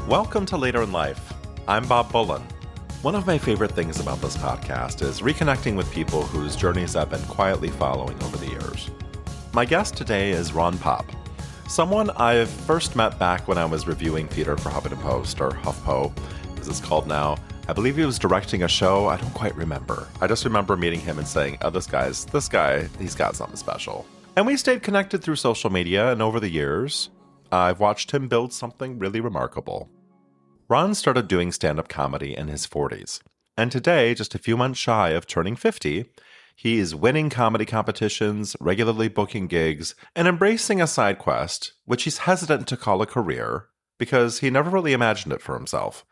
Welcome to Later in Life. I'm Bob Bullen. One of my favorite things about this podcast is reconnecting with people whose journeys I've been quietly following over the years. My guest today is Ron Popp, someone I first met back when I was reviewing theater for Huffington Post, or HuffPo, as it's called now. I believe he was directing a show. I don't quite remember. I just remember meeting him and saying, oh, this guy, he's got something special. And we stayed connected through social media, and over the years, I've watched him build something really remarkable. Ron started doing stand-up comedy in his 40s, and today, just a few months shy of turning 50, he is winning comedy competitions, regularly booking gigs, and embracing a side quest, which he's hesitant to call a career, because he never really imagined it for himself.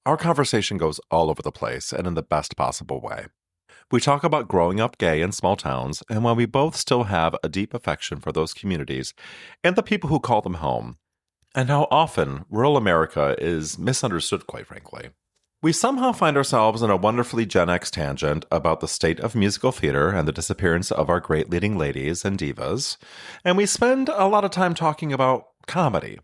Our conversation goes all over the place, and in the best possible way. We talk about growing up gay in small towns, and why we both still have a deep affection for those communities, and the people who call them home, and how often rural America is misunderstood, quite frankly. We somehow find ourselves in a wonderfully Gen X tangent about the state of musical theater and the disappearance of our great leading ladies and divas, and we spend a lot of time talking about comedy,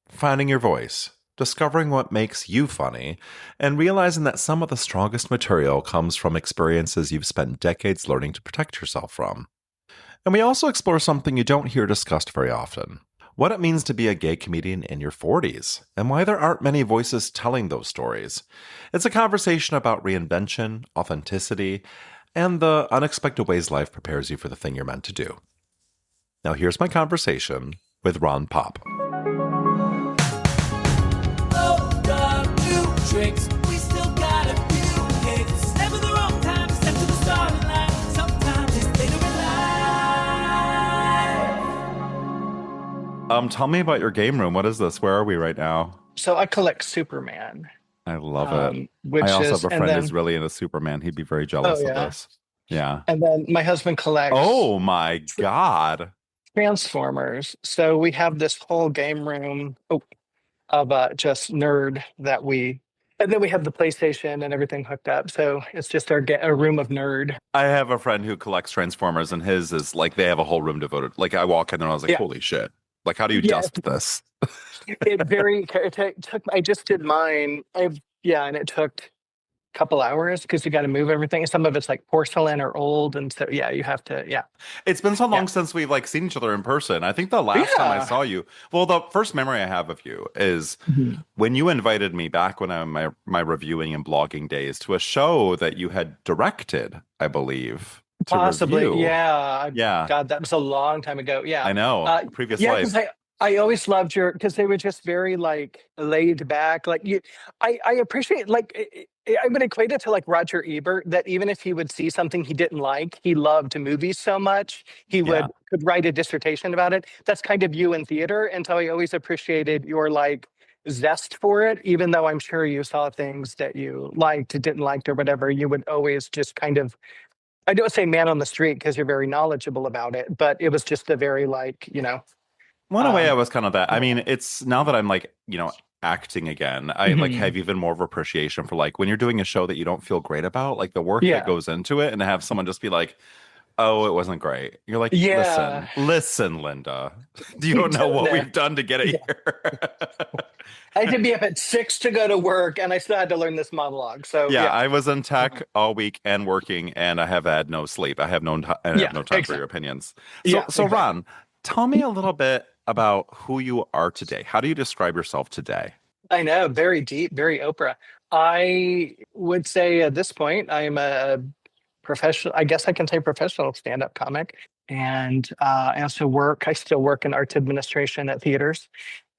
finding your voice, discovering what makes you funny, and realizing that some of the strongest material comes from experiences you've spent decades learning to protect yourself from. And we also explore something you don't hear discussed very often: what it means to be a gay comedian in your 40s, and why there aren't many voices telling those stories. It's a conversation about reinvention, authenticity, and the unexpected ways life prepares you for the thing you're meant to do. Now here's my conversation with Ron Popp. Tricks. We still got a few hits. Never the wrong time to step to the starting line. Sometimes it's later in life. Tell me about your game room. What is this? Where are we right now? So I collect Superman. I love it. Which I also is, have a friend who's really into Superman. He'd be very jealous of this. Yeah. And then my husband collects Oh my God. Transformers. So we have this whole game room of just nerd that and then we have the PlayStation and everything hooked up. So it's just a room of nerd. I have a friend who collects Transformers, and his is like, they have a whole room devoted. Like, I walk in there and I was like, holy shit. Like, how do you dust this? I just did mine. And it took a couple hours because you got to move everything. Some of it's like porcelain or old. And so, you have to, It's been so long since we've like seen each other in person. I think the last time I saw you, well, the first memory I have of you is when you invited me back when I'm my reviewing and blogging days to a show that you had directed, I believe. Possibly. Review. Yeah. God, that was a long time ago. Yeah. I know. Previous life. I always loved because they were just very like laid back. Like I appreciate, like, I would equate it to like Roger Ebert, that even if he would see something he didn't like, he loved movies so much, he could write a dissertation about it. That's kind of you in theater. And so I always appreciated your like zest for it, even though I'm sure you saw things that you liked, didn't like, or whatever. You would always just kind of, I don't say man on the street because you're very knowledgeable about it, but it was just a very like, One way I was kind of that. I mean, it's now that I'm like, acting again, I like have even more of appreciation for like when you're doing a show that you don't feel great about, like the work that goes into it, and to have someone just be like, oh, it wasn't great. You're like, listen, Linda, you don't know what we've done to get it here. I had to be up at 6 to go to work, and I still had to learn this monologue. So I was in tech all week and working, and I have had no sleep. I have no time for your opinions. So Ron, tell me a little bit about who you are today. How do you describe yourself today? I know, very deep, very Oprah. I would say at this point, I'm a professional, I guess I can say professional stand-up comic. And I still work in arts administration at theaters.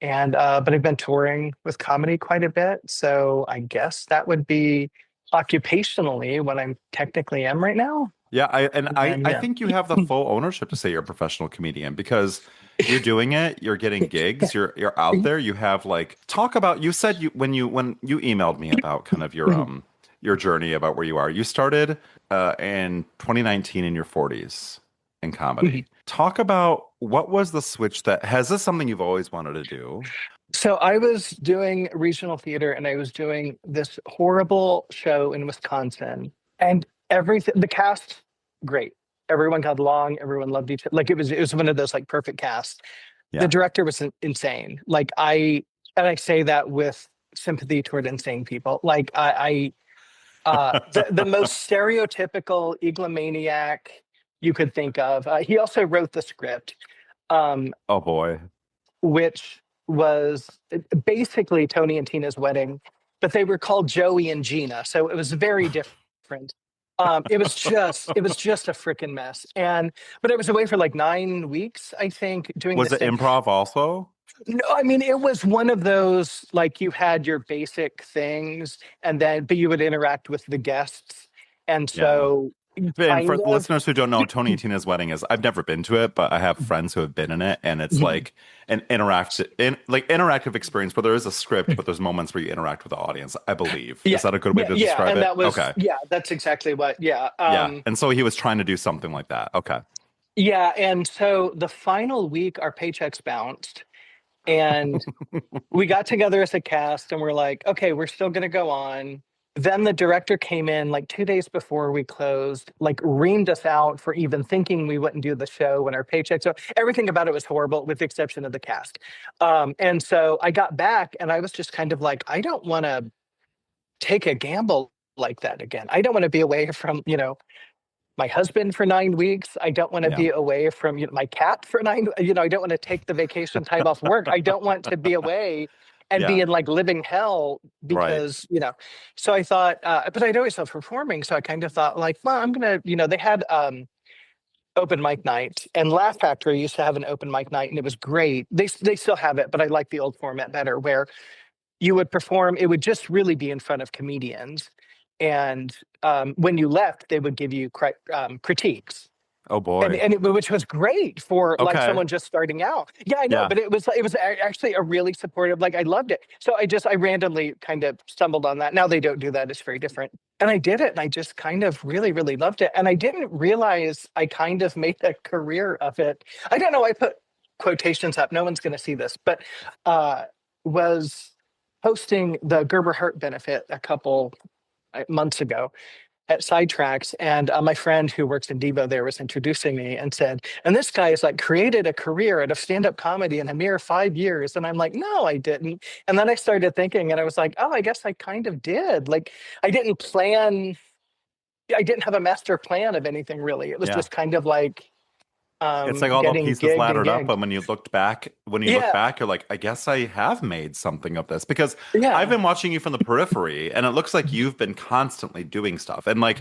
And but I've been touring with comedy quite a bit. So I guess that would be occupationally what I'm technically am right now. Yeah, I think you have the full ownership to say you're a professional comedian, because you're doing it, you're getting gigs, you're out there. You have like, talk about, you said when you emailed me about kind of your journey about where you are. You started in 2019 in your 40s in comedy. Talk about, what was the switch has this something you've always wanted to do? So I was doing regional theater, and I was doing this horrible show in Wisconsin, and the cast, great. Everyone got along. Everyone loved each other. Like it was one of those like perfect casts. Yeah. The director was insane. Like I say that with sympathy toward insane people. Like the most stereotypical egomaniac you could think of. He also wrote the script, um, Oh boy. which was basically Tony and Tina's wedding, but they were called Joey and Gina, so it was very different. It was just a freaking mess. But I was away for like 9 weeks, I think, doing Was this it thing. improv also? No, I mean, it was one of those, like, you had your basic things, but you would interact with the guests. And Yeah. so, And kind for of, listeners who don't know, Tony and Tina's wedding is, I've never been to it, but I have friends who have been in it, and it's like an interactive experience where there is a script, but there's moments where you interact with the audience, I believe. yeah, Is that a good way to yeah, describe and it? that was, Okay. yeah, that's exactly what, yeah. Yeah. And so he was trying to do something like that. Okay. Yeah, and so the final week, our paychecks bounced, and we got together as a cast, and we're like, okay, we're still going to go on. Then the director came in like 2 days before we closed, like reamed us out for even thinking we wouldn't do the show when our paychecks. So everything about it was horrible, with the exception of the cast. And so I got back, and I was just kind of like, I don't want to take a gamble like that again. I don't want to be away from, my husband for 9 weeks. I don't want to Yeah. be away from my cat for I don't want to take the vacation time off work. I don't want to be away and be Yeah. in like living hell because, so I thought, but I'd always loved performing. So I kind of thought like, well, I'm going to, they had open mic night, and Laugh Factory used to have an open mic night, and it was great. They still have it, but I like the old format better, where you would perform. It would just really be in front of comedians. And when you left, they would give you critiques. Oh boy. Which was great for like Okay. someone just starting out. Yeah, I know, Yeah. but it was actually a really supportive. Like I loved it. So I randomly kind of stumbled on that. Now they don't do that; it's very different. And I did it, and I just kind of really, really loved it. And I didn't realize I kind of made a career of it. I don't know. I put quotations up. No one's going to see this, but was hosting the Gerber Heart benefit a couple months ago at Sidetracks, and my friend who works in Devo there was introducing me and said, and this guy has like created a career out of stand-up comedy in a mere 5 years. And I'm like, no, I didn't. And then I started thinking, and I was like, oh, I guess I kind of did. Like I didn't have a master plan of anything really. It was just kind of like it's like all the pieces laddered up, and when you look back, you're like, I guess I have made something of this, because I've been watching you from the periphery, and it looks like you've been constantly doing stuff. And like,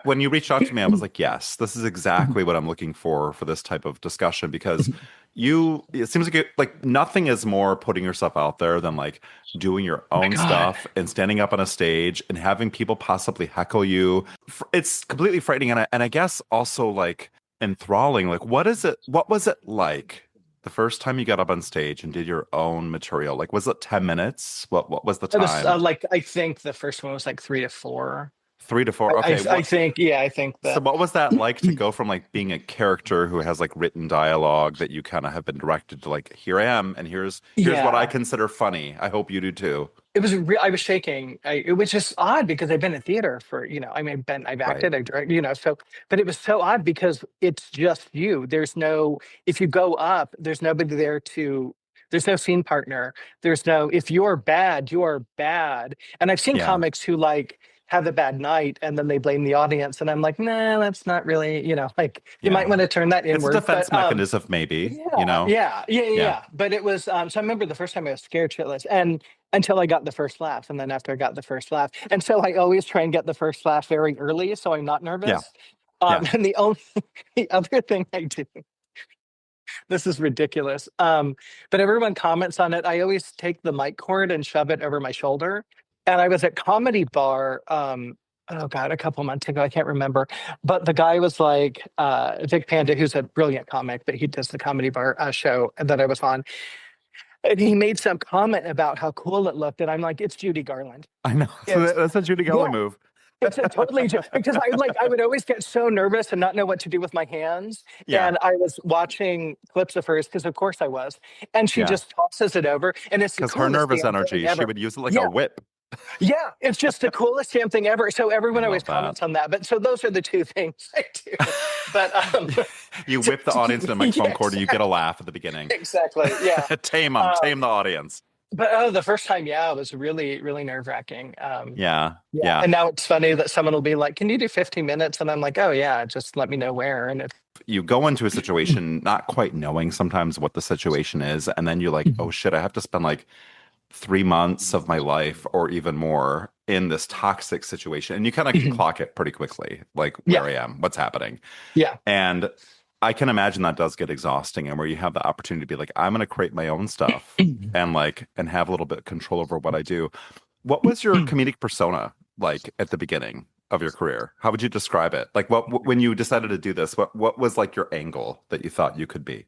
when you reached out to me, I was like, yes, this is exactly what I'm looking for this type of discussion, because it seems like nothing is more putting yourself out there than like doing your own stuff and standing up on a stage and having people possibly heckle you. It's completely frightening, and I guess also like enthralling. Like, what was it like the first time you got up on stage and did your own material? Like, was it 10 minutes? What was the time? It was like, I think the first one was like 3 to 4. 3 to 4. Okay. I think that. So what was that like to go from like being a character who has like written dialogue that you kind of have been directed to, like, here I am, and here's what I consider funny. I hope you do too. It was I was shaking. It was just odd because I've been in theater for, I've acted, I direct, so, but it was so odd because it's just you. If you go up, there's nobody there there's no scene partner. If you're bad, you're bad. And I've seen comics who like have a bad night and then they blame the audience. And I'm like, nah, that's not really, you might want to turn that inward. It's a defense mechanism, maybe, Yeah. But it was, so I remember the first time I was scared shitless, and until I got the first laugh. And then after I got the first laugh. And so I always try and get the first laugh very early, so I'm not nervous. And the other thing I do, this is ridiculous. But everyone comments on it. I always take the mic cord and shove it over my shoulder. And I was at Comedy Bar, a couple months ago, I can't remember. But the guy was like, Vic Panda, who's a brilliant comic, but he does the Comedy Bar show that I was on. And he made some comment about how cool it looked. And I'm like, it's Judy Garland. I know. That's a Judy Garland move. It's a totally, because I would always get so nervous and not know what to do with my hands. Yeah. And I was watching clips of hers, because of course I was. And she just tosses it over. And it's because her nervous energy, she would use it like a whip. Yeah, it's just the coolest damn thing ever. So everyone always comments on that. But so those are the two things I do. But you whip the audience in a microphone cord, and you get a laugh at the beginning. Exactly. Yeah. tame the audience. But oh, the first time, yeah, it was really, really nerve-wracking. Yeah. Yeah. Yeah. And now it's funny that someone will be like, "Can you do 15 minutes?" And I'm like, "Oh yeah, just let me know where." And if You go into a situation not quite knowing sometimes what the situation is, and then you're like, oh shit, I have to spend like 3 months of my life or even more in this toxic situation. And you kind of can clock it pretty quickly, like where yeah, I am, what's happening. yeah. And I can imagine that does get exhausting, and where you have the opportunity to be like, I'm going to create my own stuff and like, and have a little bit of control over what I do. What was your comedic persona like at the beginning of your career? How would you describe it? Like when you decided to do this, what was like your angle that you thought you could be?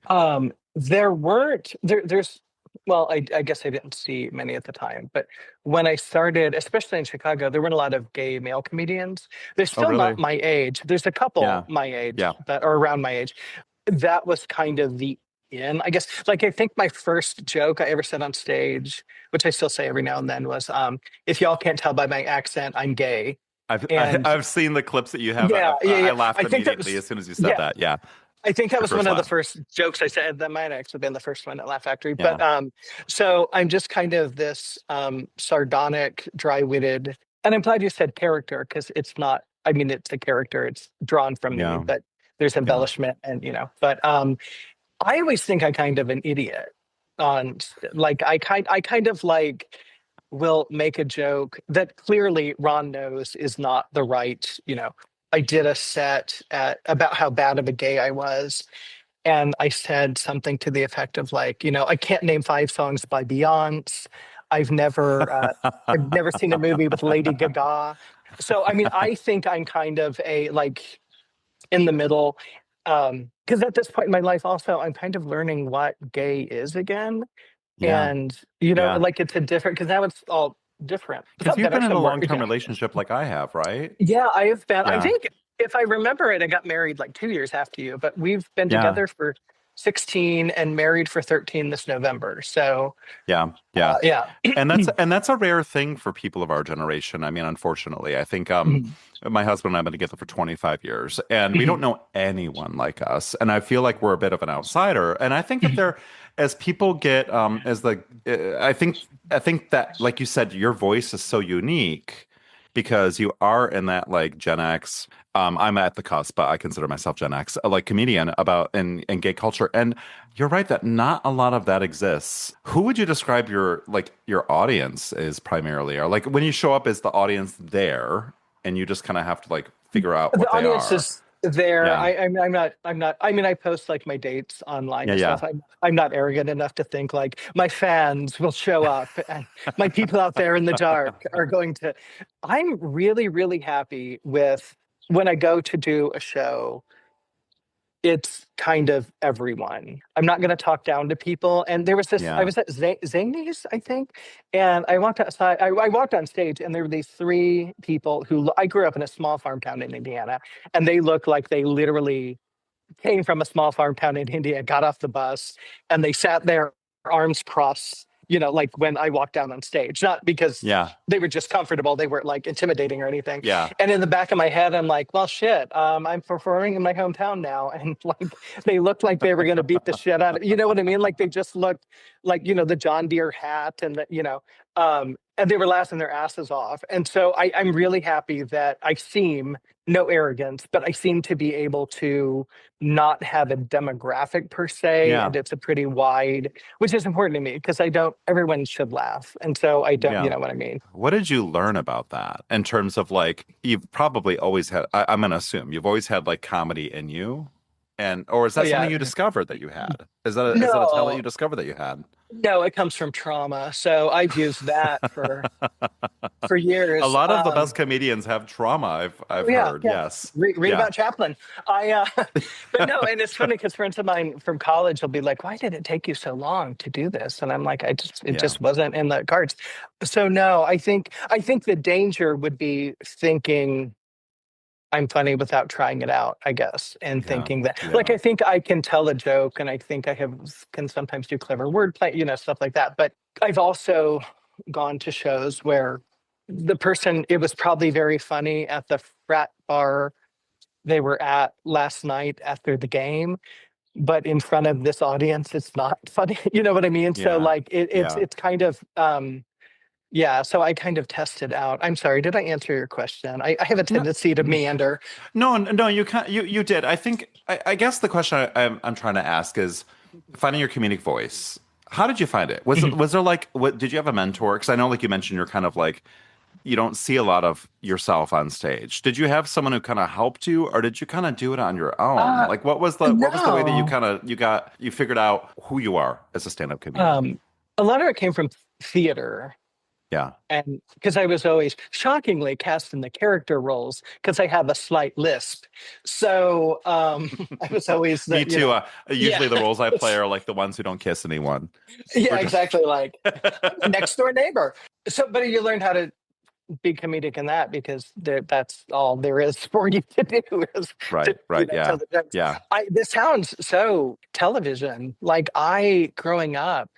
There weren't there's well, I guess I didn't see many at the time, but when I started, especially in Chicago, there weren't a lot of gay male comedians. They're Oh, still not really? my age. There's a couple Yeah. my age Yeah. that are around my age. That was kind of the in, I guess. Like I think my first joke I ever said on stage, which I still say every now and then, was if y'all can't tell by my accent, I'm gay. And I've seen the clips that you have. yeah, yeah, I yeah. laughed I think that immediately was as soon as you said yeah. that. Yeah. I think that Your was one first of the line. first jokes I said. That might actually been the first one at Laugh Factory. But Yeah. so I'm just kind of this sardonic, dry-witted, and I'm glad you said character because it's not. I mean, it's a character. It's drawn from me, Yeah. but there's Yeah. embellishment, and But I always think I kind of an idiot like I kind of like will make a joke that clearly Ron knows is not the right. I did a set at about how bad of a gay I was, and I said something to the effect of like, I can't name 5 songs by Beyonce. I've never, uh, I've never seen a movie with Lady Gaga. So I mean, I think I'm kind of a like in the middle, because at this point in my life, also, I'm kind of learning what gay is again, Yeah. and Yeah. like it's a different because now it's all different. Because Some you've better, been in a some worse. long-term relationship like I have, right? Yeah, I have been. I Yeah. think if I remember it, I got married like 2 years after you, but we've been Yeah. together for 16 and married for 13 this November. So, Yeah. Yeah. yeah. And that's a rare thing for people of our generation. I mean, unfortunately, I think Mhm, my husband and I have been together for 25 years, and we don't mhm, know anyone like us. And I feel like we're a bit of an outsider. And I think that mhm. there, as people get as the I think that, like you said, your voice is so unique because you are in that like Gen X. I'm at the cusp, but I consider myself Gen X, like comedian about in gay culture. And you're right that not a lot of that exists. Who would you describe your audience is primarily? Or like when you show up, is the audience there and you just kind of have to like figure out The what they audience are? is there. Yeah. I'm not. I'm not. I mean, I post like my dates online Yeah. and Yeah. stuff. I'm not arrogant enough to think like my fans will show up and my people out there in the dark are going to. I'm really, really happy with when I go to do a show. It's kind of everyone. I'm not going to talk down to people. And there was this, I Yeah. was at Zanies, I think, and I walked outside, I walked on stage, and there were these 3 people I grew up in a small farm town in Indiana, and they looked like they literally came from a small farm town in India, got off the bus, and they sat there, arms crossed, like when I walked down on stage, not because Yeah. they were just comfortable, they weren't like intimidating or anything. Yeah. And in the back of my head, I'm like, well, shit, I'm performing in my hometown now. And like, they looked like they were going to beat the shit out of, you know what I mean? Like they just looked like, the John Deere hat and and they were laughing their asses off. And so I'm really happy that I seem, no arrogance, but I seem to be able to not have a demographic per se, Yeah. and it's a pretty wide, which is important to me because everyone should laugh, and so I don't, you Yeah. know what I mean. What did you learn about that in terms of like you've probably always had, I'm gonna assume you've always had like comedy in you, and or is Oh that yeah. something you discovered that you had? Is that a talent you No, discovered that you had? no, it comes from trauma, so I've used that for A years. lot of the best comedians have trauma, I've Yeah, heard. yeah. Yes. Read Yeah. about Chaplin. But no, and it's funny because friends of mine from college will be like, "Why did it take you so long to do this?" And I'm like, it Yeah. just wasn't in the cards." So no, I think the danger would be thinking I'm funny without trying it out, I guess, and Yeah. thinking that, like, Yeah. I think I can tell a joke, and I think can sometimes do clever wordplay, stuff like that. But I've also gone to shows where it was probably very funny at the frat bar they were at last night after the game, but in front of this audience, it's not funny. You know what I mean? So Yeah. like Yeah. it's kind of yeah. So I kind of tested out. I'm sorry, did I answer your question? I have a No, tendency to meander. no, you can't. You did. I think. I guess the question I'm trying to ask is finding your comedic voice. How did you find it? Was there like what? Did you have a mentor? Because I know, like you mentioned, you're kind of like you don't see a lot of yourself on stage. Did you have someone who kind of helped you, or did you kind of do it on your own? Uh, Like, what was the way that you no. kind of you figured out who you are as a stand-up comedian? Um, a lot of it came from theater. Yeah. And because I was always shockingly cast in the character roles because I have a slight lisp. So I was always Me the, too. yeah, Usually the roles I play are like the ones who don't kiss anyone. Or yeah, just exactly. Like next door neighbor. So, but you learned how to be comedic in that because that's all there is for you to do is to, right, tell yeah. the jokes. Yeah. This sounds so television. Like growing up,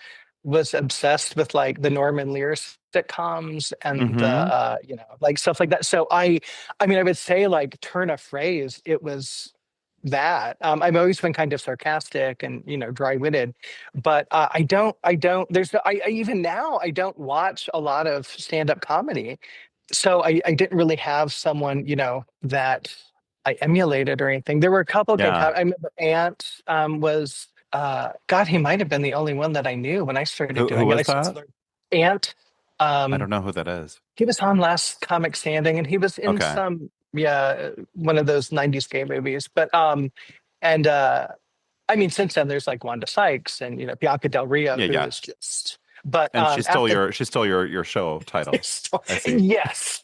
was obsessed with like the Norman Lear sitcoms and the Hmm. like stuff like that. So I mean I would say like turn of phrase it was that I've always been kind of sarcastic and dry-witted, but I don't there's no, I even now I don't watch a lot of stand-up comedy, so I didn't really have someone that I emulated or anything. There were a couple good Yeah. I remember Ant was God, he might have been the only one that I knew when I started Who doing it. I was since that? learned Ant. I Um, don't know who that is. he was on Last Comic Standing, and he was in Okay. some one of those '90s gay movies. But and I mean, since then there's like Wanda Sykes and Bianca Del Rio, Yeah, who yeah. is just. But And at the she's still your show title. I see. yes,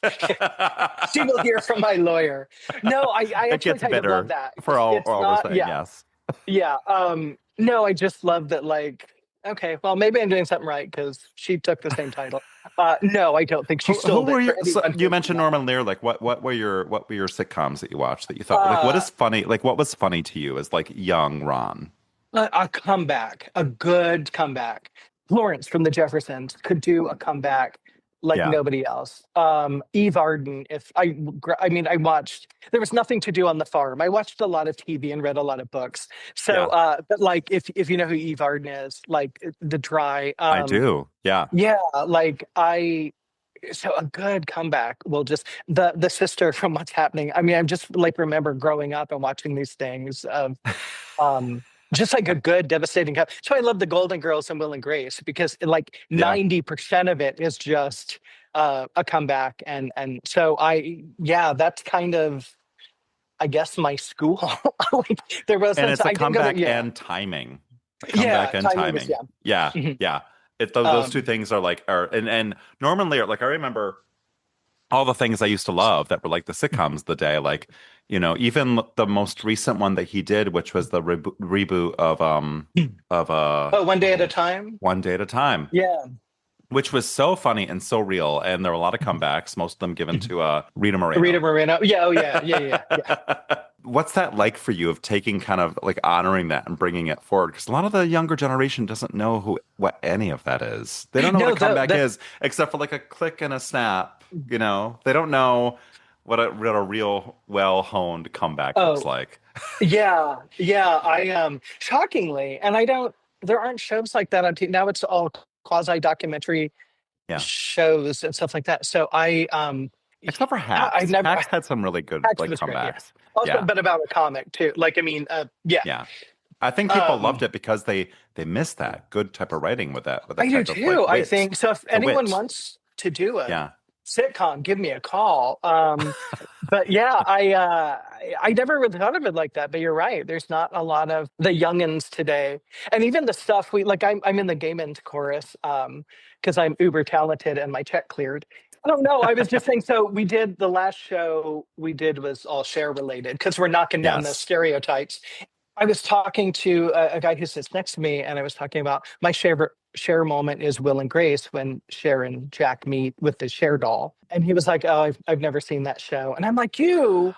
she will hear from my lawyer. No, I It actually gets kind of love bitter that. for It's all we're not. saying, Yeah, yes. yeah. No, I just love that, like, okay, well, maybe I'm doing something right because she took the same title. No, I don't think she Who stole were it for you? So anyone you who mentioned no. Norman Lear. Like, what were your sitcoms that you watched that you thought like what Uh, is funny? Like, what was funny to you as like young Ron? a comeback, a good comeback. Florence from the Jeffersons could do a comeback like Yeah, nobody else. Eve Arden, if I mean, I watched, there was nothing to do on the farm. I watched a lot of TV and read a lot of books. So, yeah, but like, if you know who Eve Arden is, like the dry, I do. Yeah, yeah, like so a good comeback will just the sister from What's Happening. I mean, I'm just like remember growing up and watching these things of um just like a good devastating so I love the Golden Girls and Will and Grace because like yeah. 90% of it is just a comeback, and so yeah, that's kind of I guess my school. Like there And wasn't it's a I didn't go there, comeback yeah. and timing. A Yeah, comeback and timing is, timing. yeah. Yeah, Mhm. yeah. Those two um things are like are and Norman Lear. Like I remember all the things I used to love that were like the sitcoms of the day, like, even the most recent one that he did, which was the reboot of oh, One Day at a Time. One Day at a Time, Yeah. which was so funny and so real, and there were a lot of comebacks, most of them given to Rita Rita Moreno. Moreno. Yeah, oh yeah, yeah, yeah, yeah. What's that like for you of taking kind of like honoring that and bringing it forward? Because a lot of the younger generation doesn't know what any of that is. They don't know what a No, comeback the is, except for like a click and a snap. They don't know what a real well-honed comeback looks oh like. yeah, yeah. I shockingly, and I don't. There aren't shows like that on TV now. It's all quasi documentary Yeah. shows and stuff like that. So Except for I Hacks. never. Hacks had some really good Hacks like was great. Yeah. comebacks. Also, Yeah. but about a comic too. Like I mean, yeah. Yeah. I think people loved Um, it because they missed that good type of writing with I that do type of like too. I wit. think so. If The anyone wit. wants to do a Yeah. sitcom, give me a call. But yeah, I never really thought of it like that. But you're right. There's not a lot of the youngins today, and even the stuff we like. I'm in the Gay Men's chorus because I'm uber talented and my check cleared. I don't know. I was just saying. So we did the last show we did was all share related because we're knocking down those Yes. stereotypes. I was talking to a guy who sits next to me, and I was talking about my share moment is Will and Grace when Cher and Jack meet with the Cher doll, and he was like, "Oh, I've never seen that show," and I'm like, "You."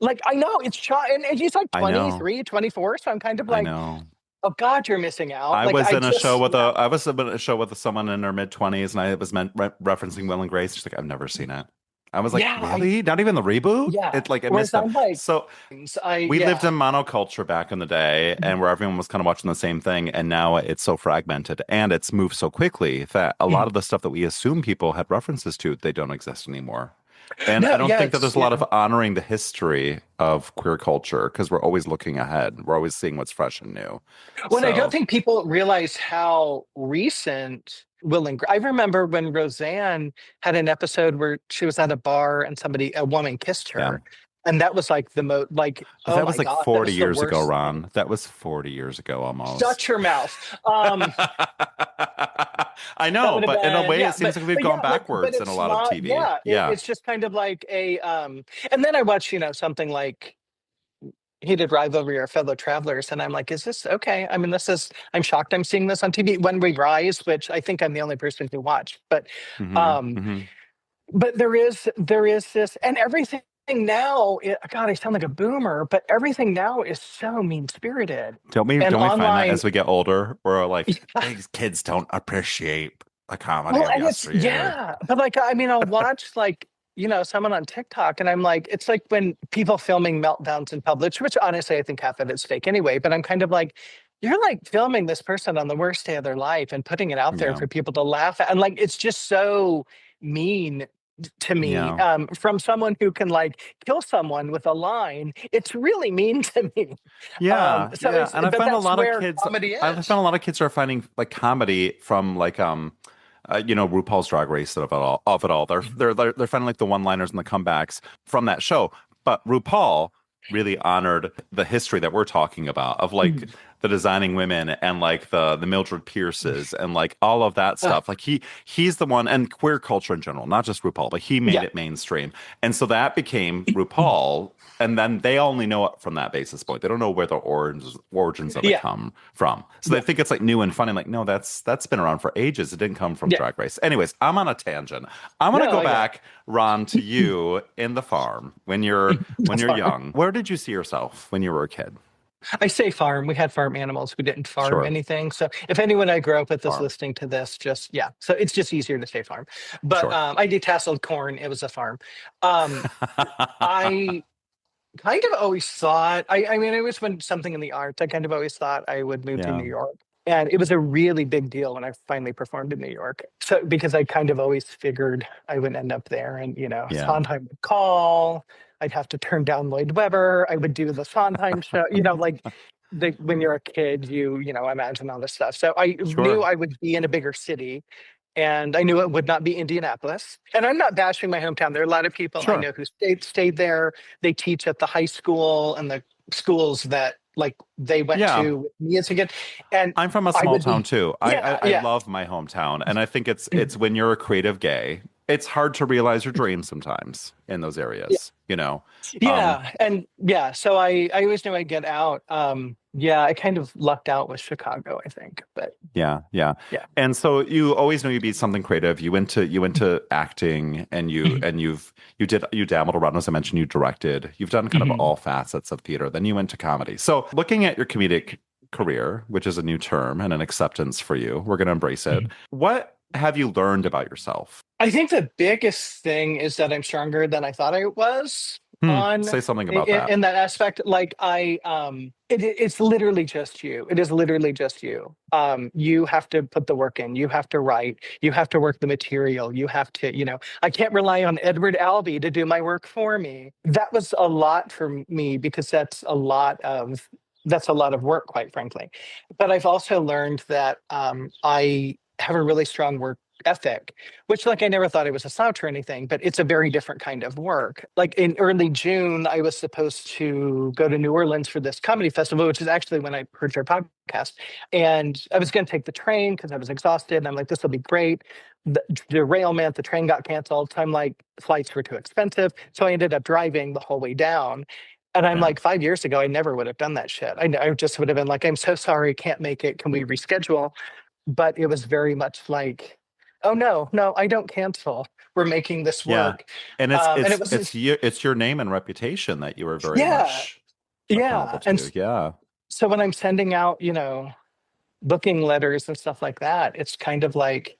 Like, I know it's shot, and he's like I know. 23, 24. So I'm kind of I like, know. oh God, you're missing out. I Like, was I in a show just, with yeah. I was in a show with someone in her mid 20s, and I was referencing Will and Grace. She's like, I've never seen it. I was like, Yeah, really? Not even the reboot? yeah. I Whereas missed them. I'm like, So we lived yeah. in monoculture back in the day, and where everyone was kind of watching the same thing, and now it's so fragmented and it's moved so quickly that a lot of the stuff that we assume people had references to, they don't exist anymore. And I No, don't yeah, think that it's there's a lot of honoring the history of queer culture because we're always looking ahead. We're always seeing what's fresh and new. Well, I don't So, think people realize how recent Will and I remember when Roseanne had an episode where she was at a bar and a woman kissed yeah. her. And that was like the most, like, But oh that my was like God, that 40 was the years ago, worst thing. Ron. That was 40 years ago almost. Shut your mouth. I That know, would have but in a been, way, yeah, it seems like we've gone but backwards in a it's lot of not, TV. yeah, Yeah. it's just kind of like and then I watch, something like Heated Rivalry or Fellow Travelers, and I'm like, is this okay? I mean, I'm shocked I'm seeing this on TV. When We Rise, which I think I'm the only person who watched, hmm um, hmm but there is this, and everything now, God, I sound like a boomer, but everything now is so mean-spirited and Don't we find that online. as we get older, we're like, these kids don't appreciate the comedy Well, of and it's yesteryear. yeah, but like I mean, I'll watch like someone on TikTok, and I'm like, it's like when people filming meltdowns in public, which honestly I think half of it's fake anyway. But I'm kind of like, you're like filming this person on the worst day of their life and putting it out there Yeah. for people to laugh at, and like it's just so mean to me Yeah. from someone who can like kill someone with a line. It's really mean to me. Yeah. So Yeah. it's And I but found a that's lot of where kids, comedy I is. found a lot of kids are finding like comedy from RuPaul's Drag Race of it all. They're finding like the one-liners and the comebacks from that show. But RuPaul really honored the history that we're talking about of like Mhm. the designing women and like the Mildred Pierces and like all of that Uh, stuff. Like he's the one and queer culture in general, not just RuPaul, but he made yeah. it mainstream. And so that became RuPaul. And then they only know it from that basis point. They don't know where the origins of it Yeah. come from. So they Yeah. think it's like new and funny. Like, no, that's been around for ages. It didn't come from Yeah. Drag Race. Anyways, I'm on a tangent. I want to No, go I get back, Ron, to you in the farm when you're it. young. Where did you see yourself when you were a kid? I say farm. We had farm animals. We didn't farm Sure, anything. So if anyone I grew up with is farm. listening to this, just yeah. So it's just easier to say farm. But Sure. I detasseled corn. It was a farm. Um, I kind of always thought. I mean, it was when something in the arts. I kind of always thought I would move to Yeah, New York. And it was a really big deal when I finally performed in New York. So because I kind of always figured I would end up there, and yeah, Sondheim would call. I'd have to turn down Lloyd Webber. I would do the Sondheim show. Like when you're a kid, imagine all this stuff. So I knew sure, I would be in a bigger city, and I knew it would not be Indianapolis. And I'm not bashing my hometown. There are a lot of people I sure. know who stayed there. They teach at the high school and the schools that like they went Yeah. to with me as a kid. And I'm from a I small would town be, too. yeah, I yeah, love my hometown, and I think it's when you're a creative gay, it's hard to realize your dreams sometimes in those yeah, areas, you know. Um, yeah, and yeah. So I always knew I'd get out. Yeah, I kind of lucked out with Chicago, I think. But yeah, yeah. yeah. And so you always knew you'd be something creative. You went to acting, and you dabbled around, as I mentioned, you directed. You've done kind of Mhm. all facets of theater. Then you went to comedy. So looking at your comedic career, which is a new term and an acceptance for you, we're going to embrace it. What have you learned about yourself? I think the biggest thing is that I'm stronger than I thought I was Say something about in, that. in that aspect. Like it's literally just you. It is literally just you. You have to put the work in. You have to write. You have to work the material. You have to, I can't rely on Edward Albee to do my work for me. That was a lot for me because that's a lot of work, quite frankly. But I've also learned that I have a really strong work ethic, which like I never thought I was a slouch or anything, but it's a very different kind of work. Like in early June, I was supposed to go to New Orleans for this comedy festival, which is actually when I heard your podcast. And I was going to take the train because I was exhausted. And I'm like, this will be great. The derailment, the train got canceled. So I'm like, flights were too expensive. So I ended up driving the whole way down. And I'm Yeah. like, 5 years ago, I never would have done that shit. I just would have been like, I'm so sorry, can't make it. Can we reschedule? But it was very much like, oh no, no, I don't cancel. We're making this Yeah. work. And And it was, it's your name and reputation that you were very yeah, much accountable yeah. And to. Yeah. so when I'm sending out, booking letters and stuff like that, it's kind of like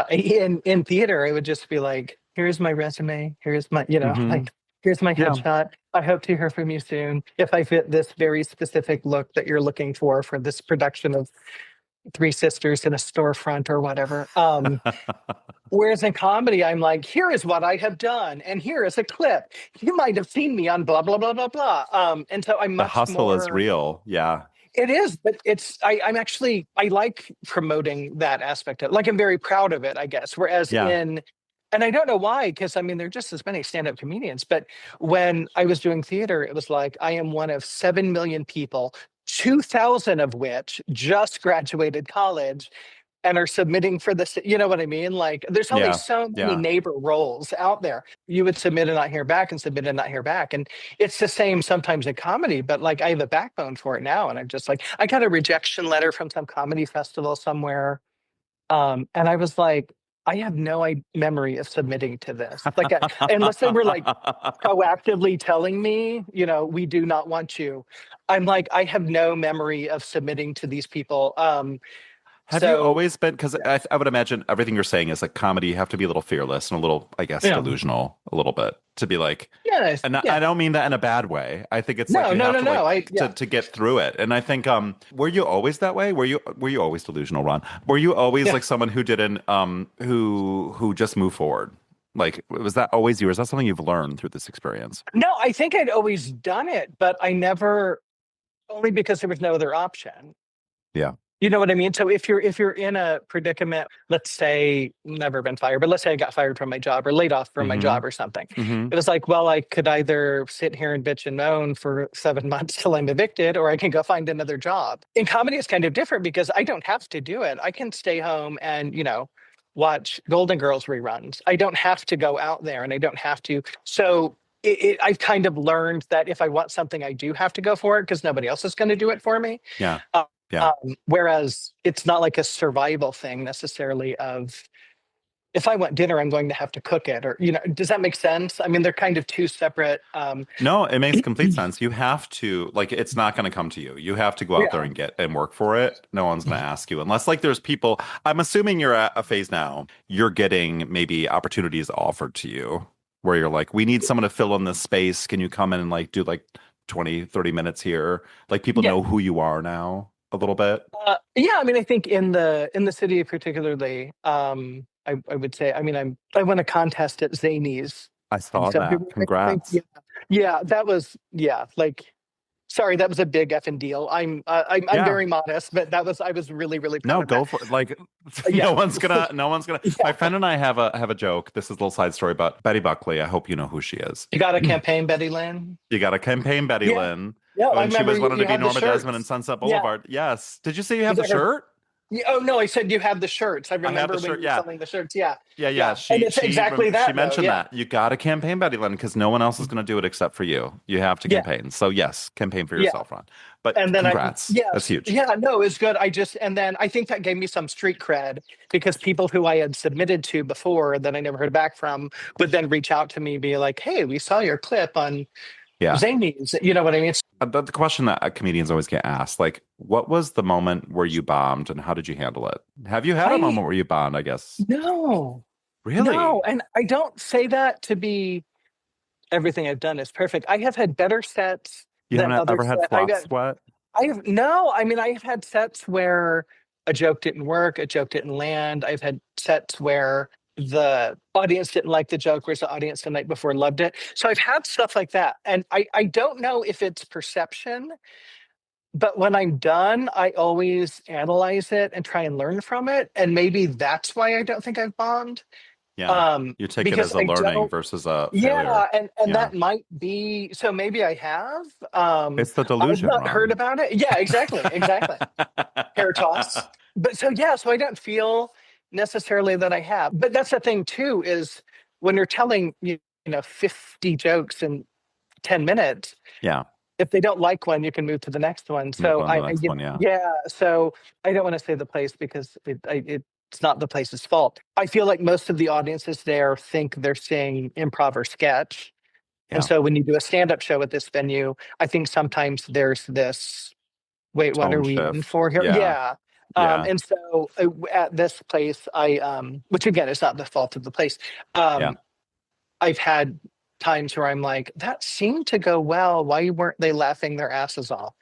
in theater, I would just be like, here's my resume. Here's my, you know, Hmm. like, here's my Yeah. headshot. I hope to hear from you soon. If I fit this very specific look that you're looking for this production of Three Sisters in a storefront or whatever. Whereas in comedy, I'm like, here is what I have done, and here is a clip. You might have seen me on blah blah blah blah blah. And so I'm The much hustle is more. real. Yeah. It is, but I'm actually I like promoting that aspect of it. Like I'm very proud of it, I guess. Whereas Yeah. and I don't know why, because I mean there are just as many stand-up comedians, but when I was doing theater, it was like I am one of 7 million people, 2,000 of which just graduated college and are submitting for this. You know what I mean? Like there's only Yeah. so many Yeah. neighbor roles out there. You would submit and not hear back and submit and not hear back. And it's the same sometimes in comedy, but like I have a backbone for it now. And I'm just like, I got a rejection letter from some comedy festival somewhere. And I was like, I have no memory of submitting to this. Like, unless they were like proactively telling me, you know, we do not want you. I'm like, I have no memory of submitting to these people. Have you So always been? Because yeah, I would imagine everything you're saying is like comedy. You have to be a little fearless and a little, I guess, yeah, delusional a little bit to be like. yeah, And I yeah. don't mean that in a bad way. I think it's like No, you no, have no, to no. like I to yeah. to get through it. And I think were you always that way? Were you always delusional, Ron? Were you always Yeah. like someone who didn't who just moved forward? Like was that always you? Or is that something you've learned through this experience? No, I think I'd always done it, but I never only because there was no other option. Yeah. You know what I mean? So if you're in a predicament, let's say never been fired, but let's say I got fired from my job or laid off from my Mm-hmm. job or something. Mm-hmm. It was like, well, I could either sit here and bitch and moan for 7 months till I'm evicted, or I can go find another job. In comedy, it's kind of different because I don't have to do it. I can stay home and, you know, watch Golden Girls reruns. I don't have to go out there and I don't have to. So I've kind of learned that if I want something, I do have to go for it because nobody else is going to do it for me. Yeah. Uh, Yeah. Whereas it's not like a survival thing necessarily of if I want dinner, I'm going to have to cook it or, you know, does that make sense? I mean, they're kind of two separate, No, it makes complete sense. You have to like it's not going to come to you. You have to go out there yeah, and get and work for it. No one's going to ask you unless like there's people. I'm assuming you're at a phase now. You're getting maybe opportunities offered to you where you're like, we need someone to fill in this space. Can you come in and like do like 20, 30 minutes here? Like people yeah. know who you are now a little bit. Yeah, I mean, I think in the city particularly, I would say, I mean, I won a contest at Zanies, I and saw so that. people were like, Congrats. yeah, yeah, that was yeah, like, sorry, that was a big effing deal. I'm Yeah. very modest, but that was I was really really proud No, of that. go for it. Like Yeah, no one's gonna my yeah. friend and I have a joke. This is a little side story about Betty Buckley. I hope you know who she is. You got a campaign, Betty Lynn? You got to campaign Betty Yeah, Lynn yeah. I when she remember was wanting to you be had the Norma Desmond in shirts. Sunset Yeah, Boulevard. Yes. Did you say you have was the that her? shirt? Yeah, oh no, I said you had the shirts. I I have the remember when shirt. you were Yeah. selling the shirts. Yeah, Yeah, yeah. yeah, and it's exactly She that though. mentioned Yeah, that. You got to campaign Betty Lynn because no one else is going to do it except for you. You have to yeah, campaign. So yes, campaign for yeah. yourself, Ron. But And then congrats. That's yes, huge. yeah, no, it's good. And then I think that gave me some street cred because people who I had submitted to before that I never heard back from would then reach out to me, be like, "Hey, we saw your clip on Yeah. Zanies." You know what I mean? The question that comedians always get asked, like, what was the moment where you bombed and how did you handle it? Have you had a I moment where you bombed, I guess? no, Really? no, and I don't say that to be everything I've done is perfect. I have had better sets You than haven't other ever had sets. flop sweat? I have no, I mean, I've had sets where a joke didn't work, a joke didn't land. I've had sets where the audience didn't like the joke, whereas the audience the night before loved it. So I've had stuff like that. And I don't know if it's perception, but when I'm done, I always analyze it and try and learn from it. And maybe that's why I don't think I've bombed. Yeah. You take it Because as a I learning don't versus a yeah, failure. and Yeah. that might be so maybe I have. It's the I've delusion, not heard Ron. about it. Yeah, exactly, exactly. Hair toss. But so yeah, so I don't feel necessarily that I have. But that's the thing too, is when you're telling you know 50 jokes in 10 minutes, Yeah. if they don't like one, you can move to the next one. Move So on to the next one. Yeah. yeah, so I don't want to say the place because it's not the place's fault. I feel like most of the audiences there think they're seeing improv or sketch. And Yeah. so when you do a stand-up show at this venue, I think sometimes there's this, wait, what are Tone we in shift. for here? Yeah. Yeah. Yeah. And so at this place, which again is not the fault of the place. Yeah. Um, I've had times where I'm like, that seemed to go well. Why weren't they laughing their asses off?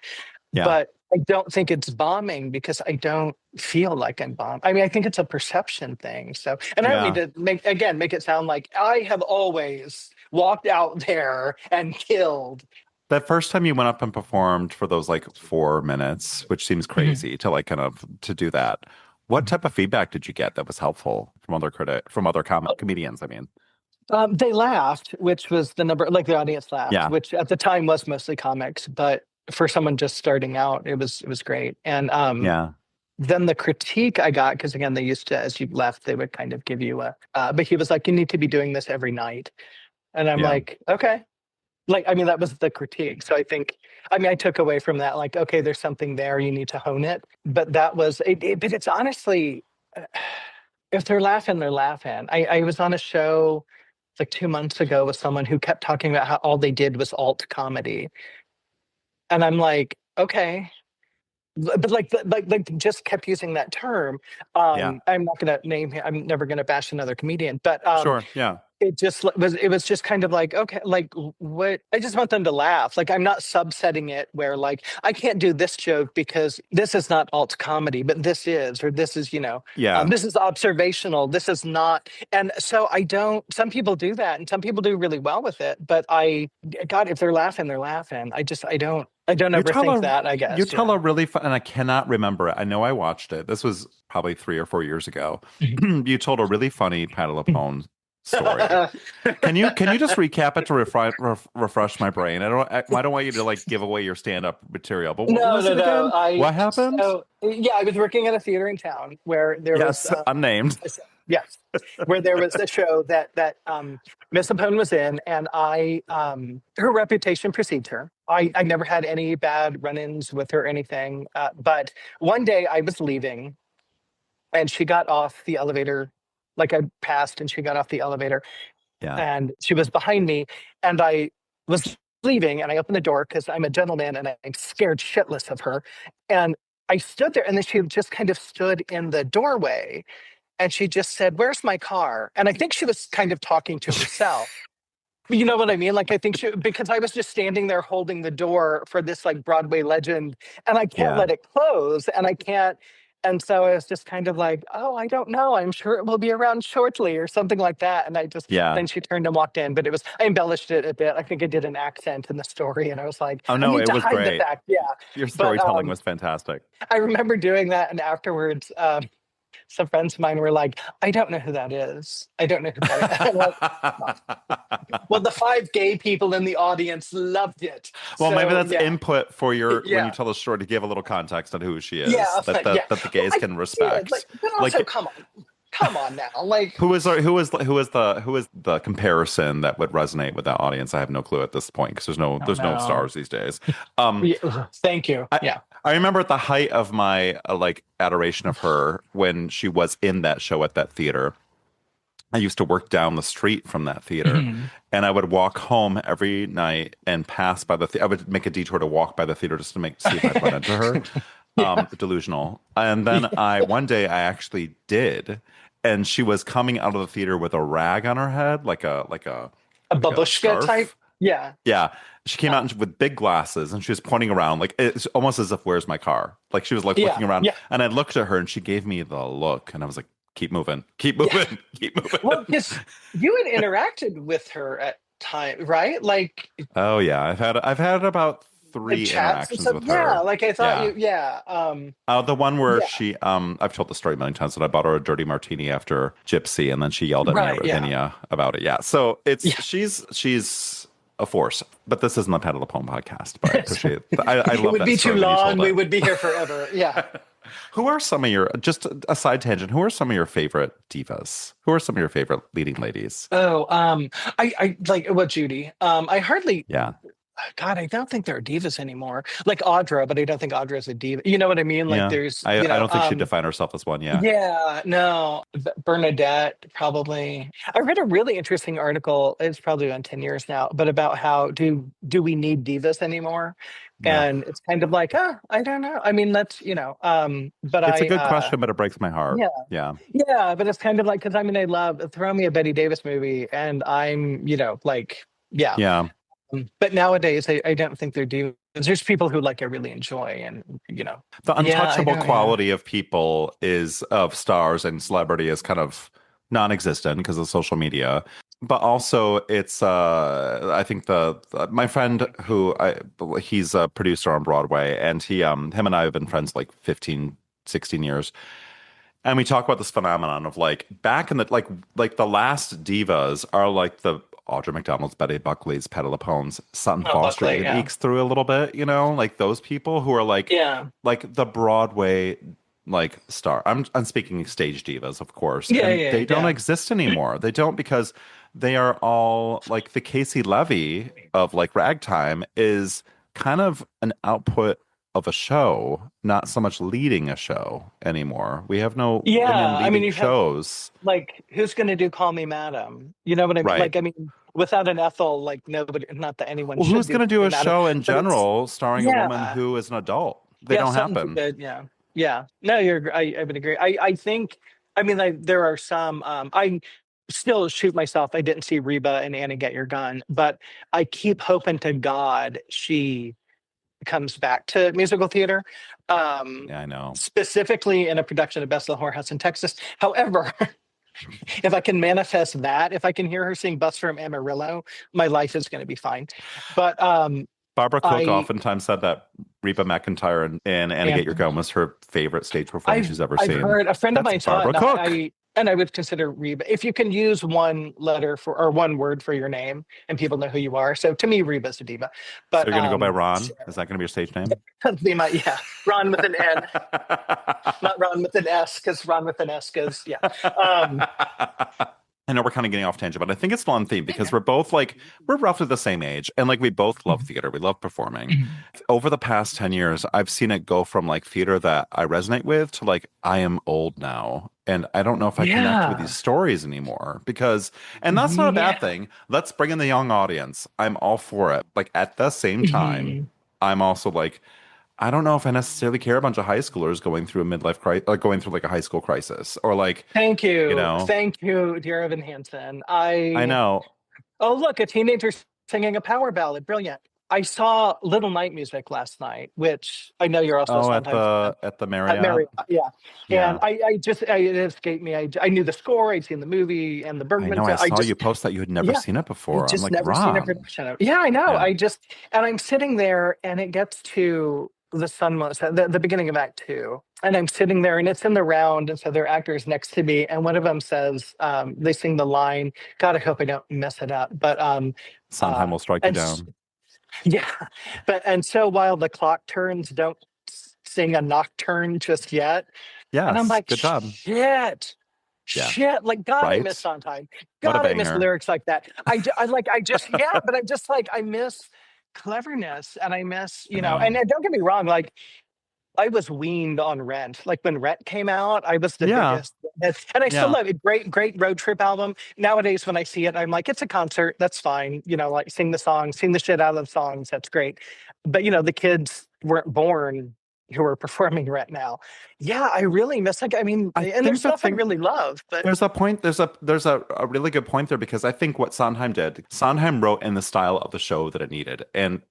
Yeah. But I don't think it's bombing because I don't feel like I'm bombed. I mean, I think it's a perception thing. So, and I don't mean Yeah. to make it sound like I have always walked out there and killed. That first time you went up and performed for those like 4 minutes, which seems Mhm. crazy to like kind of to do that. What type of feedback did you get that was helpful from other comedians? I mean, They laughed, which was the number, like the audience laughed, yeah, which at the time was mostly comics, but for someone just starting out, it was great. And yeah, then the critique I got, because again, they used to, as you left, they would kind of give you but he was like, you need to be doing this every night. And I'm yeah. like, okay. Like, I mean, that was the critique. So I mean, I took away from that, like, okay, there's something there, you need to hone it. But that was, but it's honestly, uh, if they're laughing, they're laughing. I was on a show like 2 months ago with someone who kept talking about how all they did was alt comedy. And I'm like, okay. But like just kept using that term. Yeah. I'm not gonna name him, I'm never gonna bash another comedian, but Sure. Yeah. it was just kind of like, okay, like what, I just want them to laugh. Like I'm not subsetting it where like I can't do this joke because this is not alt comedy, but this is, or this is, Yeah. this is observational, this is not. And so I don't, some people do that and some people do really well with it, but God, if they're laughing, they're laughing. I don't You ever tell think a that, I you guess. tell Yeah. a really fun, and I cannot remember it. I know I watched it. This was probably 3 or 4 years ago. You told a really funny Pat LaPone story. Can you just recap it to refresh my brain? I don't want you to like give away your stand-up material, but what No, was no, it no. again? What happened? I was working at a theater in town where there was, Yes, unnamed. yes, where there was a show that Miss Apone was in, and her reputation precedes her. I never had any bad run-ins with her or anything, but one day I was leaving, and she got off the elevator. Like I passed, and she got off the elevator, Yeah. and she was behind me, and I was leaving, and I opened the door because I'm a gentleman and I'm scared shitless of her. And I stood there, and then she just kind of stood in the doorway, and she just said, "Where's my car?" And I think she was kind of talking to herself. You know what I mean? Like I think because I was just standing there holding the door for this like Broadway legend, and I can't Yeah. let it close, and I can't. And so I was just kind of like, oh, I don't know. I'm sure it will be around shortly or something like that. And Yeah. then she turned and walked in, but I embellished it a bit. I think I did an accent in the story, and I was like, Oh I no, need it to was hide the great. fact. Yeah. Your But storytelling was fantastic. I remember doing that. And afterwards, some friends of mine were like, I don't know who that is. I don't know who that is. I'm like, well, the 5 gay people in the audience loved it. Well, maybe So that's yeah, input for your when you yeah, tell the story to give a little context on who she yeah, is that yeah. that the Well, gays I can did like, respect. but also, Like come on now, like who is the comparison that would resonate with that audience? I have no clue at this point because I don't there's no know. stars these days. Um, Yeah, thank you. I Yeah, I remember at the height of my like adoration of her when she was in that show at that theater. I used to work down the street from that theater, Mhm. and I would walk home every night and pass by I would make a detour to walk by the theater just to see if I'd run into her. Yeah, Delusional. And then yeah. one day I actually did, and she was coming out of the theater with a rag on her head, A like a babushka type. scarf. Yeah. Yeah. She came out with big glasses and she was pointing around like it's almost as if where's my car? Like she was like Yeah, looking around yeah, and I looked at her and she gave me the look and I was like, keep yeah. moving, keep moving. Well, because you had interacted with her at time, right? Like Oh yeah, I've had about like three chats and interactions stuff. with Yeah, her. like I thought Yeah. you. Yeah, The one where yeah. she I've told the story a million times that I bought her a dirty martini after Gypsy and then she yelled at me Right. at Yeah. Ravinia about it. Yeah. So Yeah. she's a force. But this isn't the Pedal the Poem podcast, but I appreciate I It love would that be story too when you long. told We it. would be here forever. Yeah. Who are some of your just a side tangent, who are some of your favorite divas? Who are some of your favorite leading ladies? Oh, I like what Judy. I hardly Yeah. God, I don't think there are divas anymore. Like Audra, but I don't think Audra is a diva. You know what I mean? Like Yeah. there's, I don't think she'd define herself as one. Yeah. yeah, no, Bernadette probably. I read a really interesting article. It's probably on 10 years now, but about how do we need divas anymore? No. And it's kind of like, I don't know. I mean, that's but It's a I good question, but it breaks my heart. yeah, Yeah. yeah, but it's kind of like because I mean, I love throw me a Betty Davis movie, and I'm like yeah. Yeah. But nowadays, I don't think they're divas. There's people who like I really enjoy, and The yeah, I untouchable don't know. quality of people is of stars and celebrity is kind of non-existent because of social media. But also it's I think my friend he's a producer on Broadway, and him and I have been friends like 15, 16 years. And we talk about this phenomenon of like back in the like the last divas are like the Audra McDonald's, Betty Buckley's, Patti LuPone's, Sutton Oh, Foster Buckley, even yeah, ekes through a little bit, like those people who are yeah, like the Broadway like star. I'm speaking stage divas, of course, yeah, and yeah, they don't yeah. exist anymore. They don't because they are all like the Casey Levy of like ragtime is kind of an output of a show, not so much leading a show anymore. We have no women Yeah, I mean, leading you have shows. like, who's going to do Call Me Madam? You know what I mean? Right. Like, I mean, without an Ethel, like nobody, not that anyone Well, should who's do going to Call do Me a Madam, show in but it's, general starring a woman yeah, who is an adult? They yeah, don't something too happen. good. Yeah, yeah. No, I would agree. I think, I mean, there are some, I still shoot myself. I didn't see Reba and Annie Get Your Gun, but I keep hoping to God she comes back to musical theater. Um, Yeah, I know. Specifically in a production of Best of the Whorehouse in Texas. However, if I can manifest that, if I can hear her sing Bus from Amarillo, my life is going to be fine. But Barbara Cook I oftentimes said that Reba McEntire and Anna Get Your and Gun was her favorite stage performance she's ever I've seen. heard a friend of That's mine saw it, Barbara and Cook. I would consider Reba. If you can use one letter for or one word for your name, and people know who you are, so to me, Reba's a diva. So But you're gonna go by Ron? Is that gonna be your stage name? be my yeah, Ron with an N, not Ron with an S, because Ron with an S goes yeah. Um, I know we're kind of getting off tangent, but I think it's still on theme because we're roughly the same age and like we both love theater. We love performing. Over the past 10 years, I've seen it go from like theater that I resonate with to like I am old now. And I don't know if I connect with these yeah, stories anymore and that's not a bad yeah. thing. Let's bring in the young audience. I'm all for it. Like at the same time, Mhm. I'm also like, I don't know if I necessarily care a bunch of high schoolers going through a midlife crisis, like going through like a high school crisis or like, you know, Thank you, dear Evan Hansen. I know. Oh, look, a teenager singing a power ballad. Brilliant. I saw Little Night Music last night, which I know you're also a Oh, Sondheim fan. at the Marriott. Mary, yeah. And Yeah. it escaped me. I knew the score, I'd seen the movie and the I Bergman know. I film. saw you post that you had never Yeah, seen it I before. I'm just like, never seen a Ron. production of it. Yeah, I know. Yeah. And I'm sitting there and it gets to the sun was the beginning of Act Two. And I'm sitting there and it's in the round. And so there are actors next to me. And one of them says, they sing the line, God, I hope I don't mess it up. But Sondheim uh will strike you and down. yeah, but and so while the clock turns, don't sing a nocturne just yet. And I'm Yes. like, Good job. shit, Yeah. shit. Like, God, I miss Right. Sondheim. What a God, I miss banger. lyrics like that. I just, yeah, but I'm just like, I miss cleverness and I miss, I know. and don't get me wrong, like, I was weaned on Rent. Like when Rent came out, I was the Yeah. biggest. And I still Yeah. love it. Great road trip album. Nowadays, when I see it, I'm like, it's a concert. That's fine. Like sing the songs, sing the shit out of the songs. That's great. But the kids weren't born who are performing Rent now. Yeah, I really miss like I mean, I and there's think the stuff I thing really love, but there's a point, there's a really good point there because I think what Sondheim wrote in the style of the show that it needed. And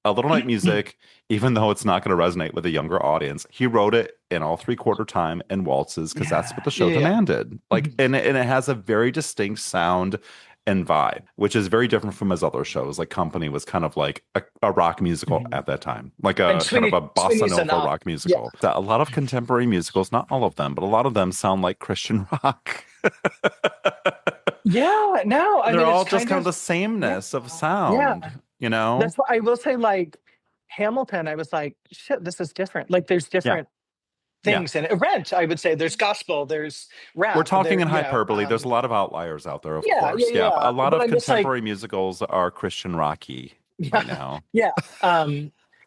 A Little Night Music, even though it's not going to resonate with a younger audience, he wrote it in all three-quarter time in waltzes because that's what yeah, the show yeah, demanded. Like, and it has a very distinct sound and vibe, which is very different from his other shows. Like Company was kind of like a rock musical yeah. at that time, like And a kind of a bossa Sweeney's nova enough. rock Yeah. musical. That a lot of contemporary musicals, not all of them, but a lot of them sound like Christian rock. Yeah, no, I They're mean it's all just kind kind of of the yeah, sameness of yeah. sound, you know? That's what I will say, like Hamilton, I was like, shit, this is different. Like there's Yeah, different yeah. things in it. Rent, I would say there's gospel, there's We're rap, talking in hyperbole. There's a lot of outliers out there, of yeah, yeah, course. Yeah, but a yeah. lot But of I'm just like, contemporary musicals are Christian rocky. right Yeah, now. yeah.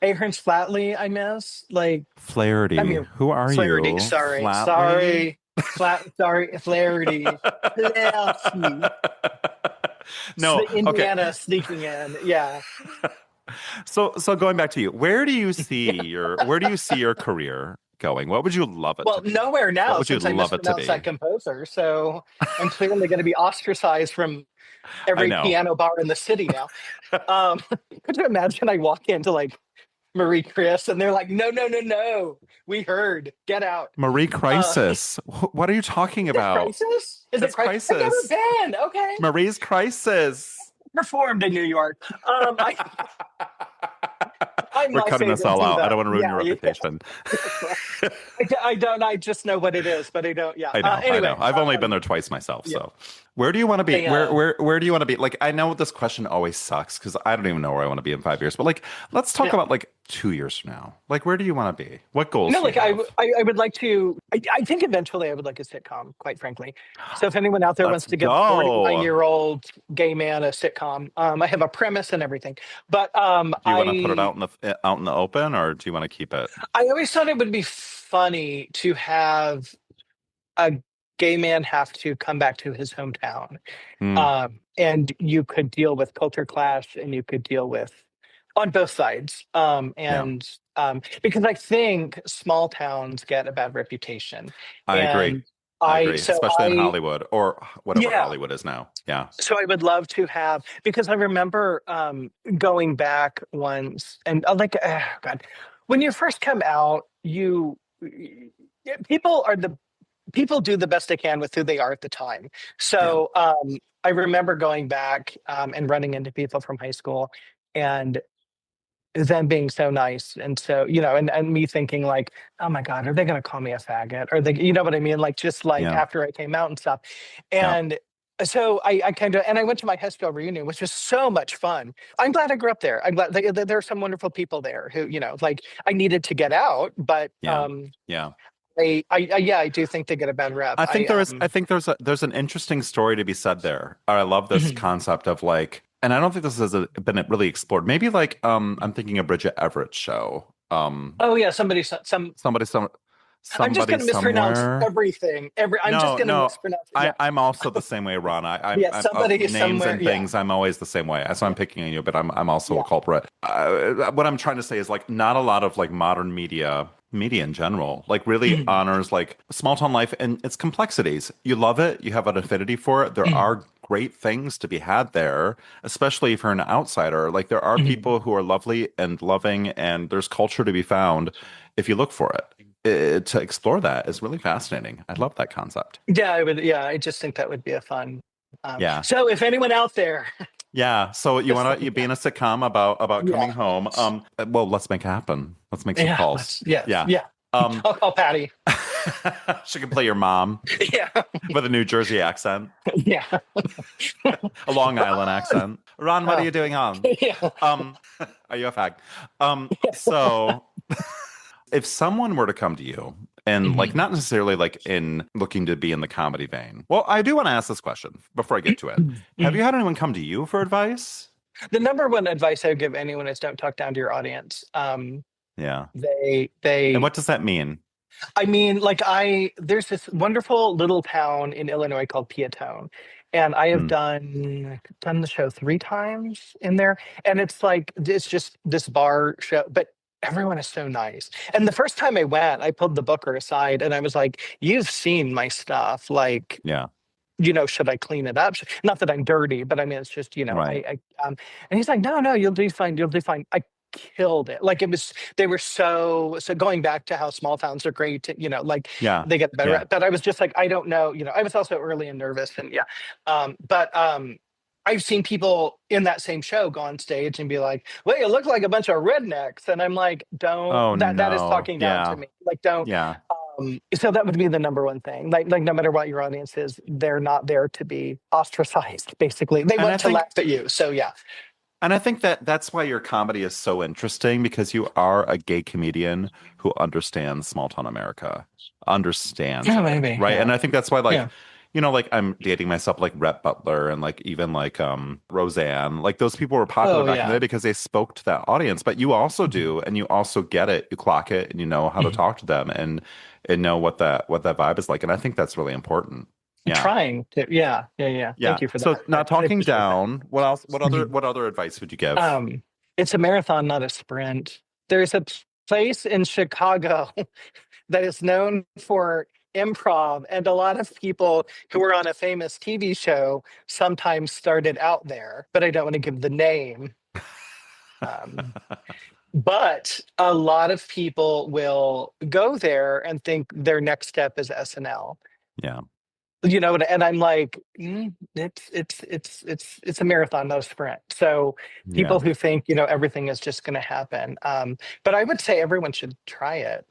Ahrens Flatley, I miss. Like, I Flaherty, mean, who are Flaherty. you? Sorry, Flatley? sorry, sorry, Flaherty. Flaherty. It's No, the okay. Indiana sneaking in. Yeah, So going back to you, where do you see your career going? What would you love it to well, be? nowhere What now would you since I love it to mispronounced that be? composer. So I'm clearly going to be ostracized from I every know. piano bar in the city now. Could you imagine I walk into like Marie Chris and they're like, no, no, no, no. We heard. Get out. Marie Is Crisis. What are you talking it about? Crisis? Is it That's Crisis? I've never Crisis. been. Okay. Marie's Crisis. Performed in New York. I'm We're my cutting this favorite all out. I diva. don't want to ruin Yeah, your yeah. reputation. I don't. I just know what it is, but I don't. Yeah. I know. Anyway. I've only been there twice myself. Yeah. So, where do you want to be? They, Where do you want to be? Like, I know this question always sucks because I don't even know where I want to be in 5 years. But like, let's talk yeah. about like 2 years from now. Like, where do you want to be? What goals No, do you like I, have? I would like to. I think eventually I would like a sitcom. Quite frankly, so if anyone out there Let's wants to give a go. 49-year-old gay man a sitcom, I have a premise and everything. But Do you want to put it out in the open, or do you want to keep it? I always thought it would be funny to have a gay man have to come back to his hometown, Hmm. and you could deal with culture clash, and you could deal with on both sides, Yeah, because I think small towns get a bad reputation, I agree. and I I agree, so especially in I Hollywood or whatever yeah, Hollywood is now. Yeah, so I would love to have because I remember going back once and God, when you first come out, people are the people do the best they can with who they are at the time. yeah, So I remember going back and running into people from high school and them being so nice and so and me thinking like, oh my god, are they going to call me a faggot, or they, you know what I mean, like just like yeah, after I came out and stuff. yeah. And so I kind of, and I went to my high school reunion, which was so much fun. I'm glad I grew up there. I'm glad there are some wonderful people there who, like, I needed to get out, but Yeah. Yeah. yeah, I do think they get a bad rep. I think there's an interesting story to be said there. I love this concept of like, and I don't think this has been really explored. Maybe like I'm thinking a Bridget Everett show. Oh yeah, some I'm just Somebody going to mispronounce somewhere. everything. I'm just No, going to no. mispronounce it. Yeah, I'm also the same way, Ron. yeah, I'm somebody names somewhere. and Yeah, things. I'm always the same way. So I'm picking on you, but I'm also a yeah. culprit. What I'm trying to say is like not a lot of like modern media in general, like really Mhm, honors like small town life and its complexities. You love it. You have an affinity for it. There mhm, are great things to be had there, especially if you're an outsider. Like there are mhm. people who are lovely and loving, and there's culture to be found if you look for it. To explore that is really fascinating. I love that concept. Yeah, I would. Yeah, I just think that would be a fun. Yeah. So if anyone out there, Yeah. So you just want to you be in a sitcom about yeah, coming home. Well, let's make it happen. Let's make some yeah, calls. let's yes, Yeah. yeah. Um I'll call Patty. she can play your mom Yeah, with a New Jersey accent, yeah, a Long Island Ron! accent. Ron, what are Oh, you doing on? yeah. Are you a fag? So if someone were to come to you and like Mhm, not necessarily like in looking to be in the comedy vein. Well, I do want to ask this question before I get to it. Have mhm. you had anyone come to you for advice? The number one advice I would give anyone is don't talk down to your audience. Yeah. And They what does that mean? I mean, like there's this wonderful little town in Illinois called Peatone, and I have Hmm. done the show 3 times in there, and it's like it's just this bar show, but everyone is so nice. And the first time I went, I pulled the booker aside and I was like, "You've seen my stuff, like." Yeah. Should I clean it up? Not that I'm dirty, but I mean, it's just, Right. and he's like, no, no, you'll do fine. You'll do fine. I killed it. Like they were so going back to how small towns are great, like Yeah. they get better Yeah. at, but I was just like, I don't know, I was also early and nervous and yeah. But I've seen people in that same show go on stage and be like, well, you look like a bunch of rednecks. And I'm like, don't, Oh that is no. talking down to Yeah. me. Like, don't, Yeah. so that would be the number one thing. Like no matter what your audience is, they're not there to be ostracized. Basically, they And want to laugh at you. So yeah, I think that that's why your comedy is so interesting because you are a gay comedian who understands small town America, understands yeah, it, maybe, right? yeah, And I think that's why like yeah. like I'm dating myself, like Rhett Butler and like even like Roseanne. Like those people were popular Oh back in the day yeah. because they spoke to that audience. But you also Mhm. do, and you also get it, you clock it, and you know how to Mhm. talk to them and know what that vibe is like. And I think that's really important. I'm Yeah. trying to, yeah, yeah, yeah. Yeah. Thank you for So that. I not talking appreciate that. down, what else Mhm. what other advice would you give? Um, it's a marathon, not a sprint. There's a place in Chicago that is known for improv, and a lot of people who were on a famous TV show sometimes started out there, but I don't want to give the name. Um, but a lot of people will go there and think their next step is SNL. Yeah. And I'm like, it's a marathon, not a sprint. So Yeah. people who think everything is just going to happen, but I would say everyone should try it.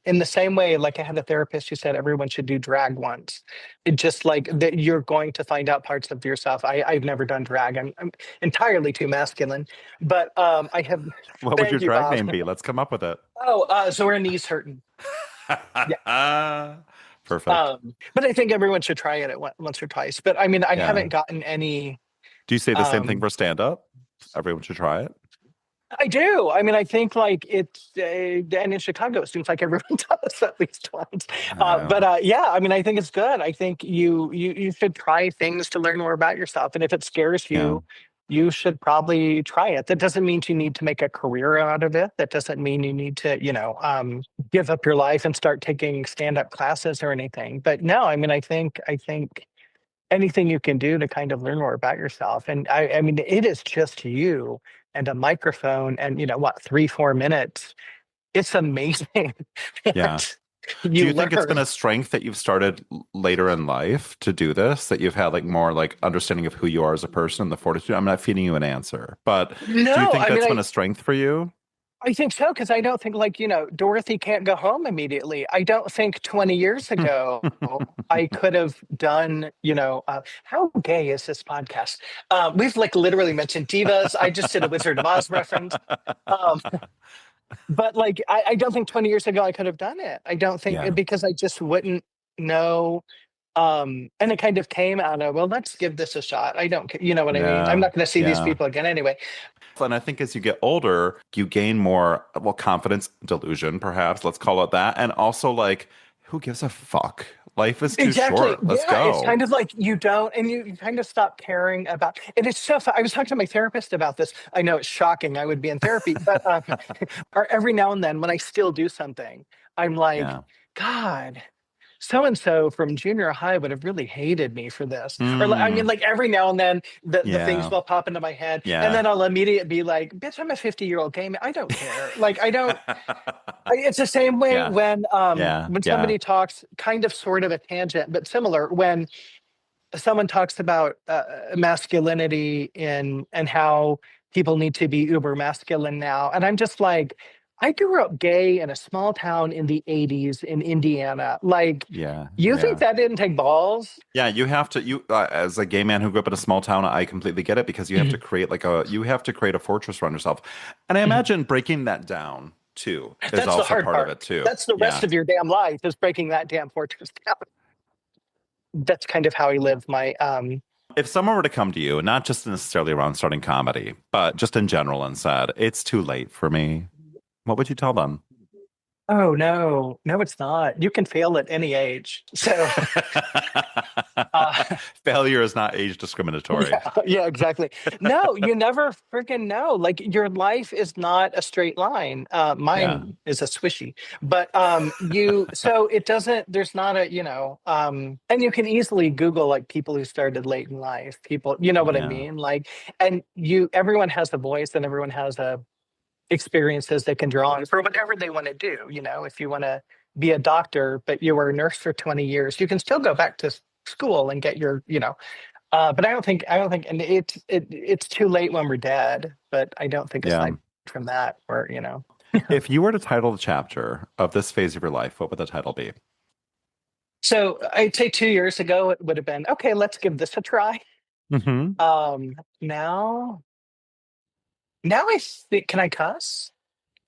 In the same way, like I had a therapist who said everyone should do drag once. It just like that you're going to find out parts of yourself. I've never done drag. I'm entirely too masculine, but I have. What would your Thank you, drag Bob. name be? Let's come up with it. Oh, so her knees hurting. Yeah. Perfect. But I think everyone should try it at once or twice. But I mean, I Yeah. haven't gotten any. Do you say the same thing Um, for stand up? Everyone should try it. I do. I mean, I think like and in Chicago, it seems like everyone does at least once. Uh, But yeah, I mean, I think it's good. I think you should try things to learn more about yourself, and if it scares yeah. you, you should probably try it. That doesn't mean you need to make a career out of it. That doesn't mean you need to, give up your life and start taking stand-up classes or anything. But no, I mean, I think anything you can do to kind of learn more about yourself. And I mean, it is just you and a microphone and what, 3, 4 minutes. It's amazing Yeah. what Do you you think it's been learn. a strength that you've started later in life to do this, that you've had like more like understanding of who you are as a person, the fortitude? I'm not feeding you an answer, but do you No, think I mean, that's been I a strength for you? I think so because I don't think like Dorothy can't go home immediately. I don't think 20 years ago I could have done how gay is this podcast? We've like literally mentioned divas. I just did a Wizard of Oz reference. Um, But like, I don't think 20 years ago I could have done it. I don't think Yeah. because I just wouldn't know. And it kind of came out of, well, let's give this a shot. I don't, you know what I mean? I'm Yeah. not going to see these Yeah. people again anyway. And I think as you get older, you gain more, well, confidence, delusion, perhaps, let's call it that. And also, like, who gives a fuck? Life is too Exactly. short. Let's Yeah. It's go. kind of like you don't, and you kind of stop caring about, and it's so I was talking to my therapist about this. I know it's shocking. I would be in therapy, but or every now and then when I still do something, I'm like, Yeah. God, so and so from junior high would have really hated me for this. Or I mean, Mm, like every now and then the things yeah. will pop into my head, and Yeah. then I'll immediately be like, "Bitch, I'm a 50-year-old gay man. I don't care. Like I don't." It's the same way Yeah. when Yeah. Yeah. somebody talks, kind of sort of a tangent, but similar when someone talks about masculinity in and how people need to be uber masculine now, and I'm just like, I grew up gay in a small town in the 80s in Indiana. Like, Yeah. you think Yeah. that didn't take balls? Yeah, you have to you as a gay man who grew up in a small town, I completely get it because Mhm. you have to create a fortress around yourself. And I Mhm. imagine breaking that down too is That's the also hard part of part. it too. That's the rest Yeah. of your damn life is breaking that damn fortress down. That's kind of how I live my If someone were to come to you, not just necessarily around starting comedy, but just in general and said, "It's too late for me," what would you tell them? Oh no, no, it's not. You can fail at any age. So uh Failure is not age discriminatory. yeah, yeah, exactly. No, you never freaking know. Like your life is not a straight line. Yeah. Mine is a swishy. But so it doesn't, there's not a, and you can easily Google like people who started late in life, people, you know what I Yeah. mean? Like, and everyone has a voice and everyone has a experiences they can draw on for whatever they want to do. If you want to be a doctor, but you were a nurse for 20 years, you can still go back to school and get your, but I don't think, and it's too late when we're dead. But I don't think Yeah. aside from that, or If you were to title the chapter of this phase of your life, what would the title be? So I'd say 2 years ago it would have been okay. Let's give this a try. Hmm. Now, I think, can I cuss?